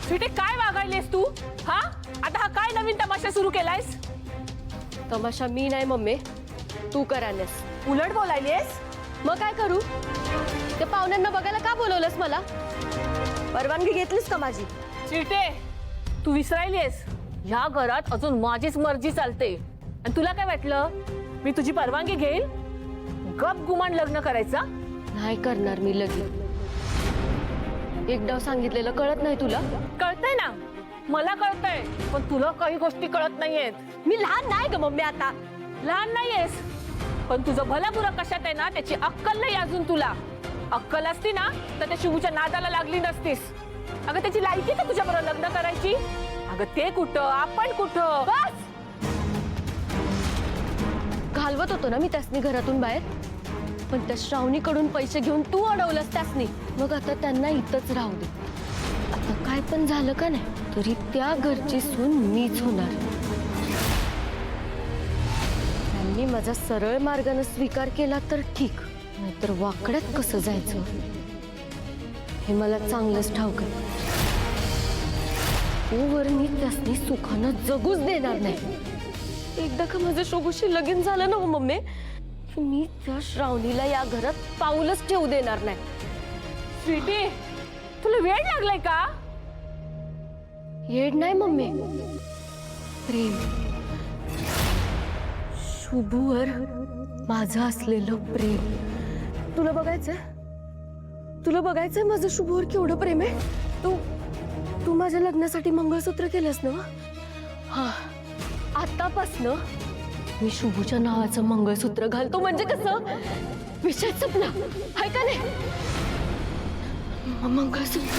स्वीटी काय वागायलीस तू? हा आता हा काय नवीन तमाशा सुरू केलायस? तमाशा मी नाही मम्मी, तू करायलास. उलट बोलायलीस? मग काय करू? ते पाहुण्यांना बघायला का बोलवलंस मला? परवानगी घेतलीस का माझी? स्वीटे तू विसरायलीस ह्या घरात अजून माझीच मर्जी चालते. आणि तुला काय वाटलं मी तुझी परवानगी घेईल? गप गुमान लग्न करायचं? नाही करणार मी लगीन. एकदा सांगितलेलं कळत नाही तुला? कळतंय ना, मला कळतंय, पण तुला काही गोष्टी कळत नाहीयेत. मी लहान नाही ग मम्मी आता. लहान नाहीयेस, पण तुझं भला बुरा कशात आहे ना त्याची अक्कल नाही अजून तुला. अक्कल असती ना तर त्या शिवूच्या नादाला लागली नसतीस. अगं त्याची लायकी का तुझ्या बरोबर लग्न करायची? अगं ते कुठं आपण कुठं. बस घालवत होतो ना मी त्यासनी घरातून बाहेर, पण त्या श्रावणीकडून पैसे घेऊन तू अडवलंस त्यासनी. मग आता त्यांना इथंच राहू दे. आता काय पण झालं का नाही तरी त्या घरची सून मीच होणार. त्यांनी माझा सरळ मार्गाने स्वीकार केला तर ठीक, नाहीतर वाकड्यात कसं जायचं हे मला चांगलंच ठाऊक आहे. तोवर मी त्यासनी सुखानं जगूच देणार नाही. एकदा का माझं शोभूशी लगीन झालं ना हो मम्मी, मी त्या श्रावणीला या घरात पाऊलच ठेवू देणार नाही. स्वीटी तुला वेळ लागलाय का? येड नाही मम्मी, प्रेम. शुभूवर माझं असलेलं प्रेम. तुला बघायचंय? तुला बघायचंय माझं शुभूवर केवढं प्रेम आहे? तू माझ्या लग्नासाठी मंगळसूत्र केलंस ना? हा, आतापासनं मी शुभूच्या नावाचं मंगळसूत्र घालतो म्हणजे कसं विषय संपला, हाय का नाही? मंगळसूत्र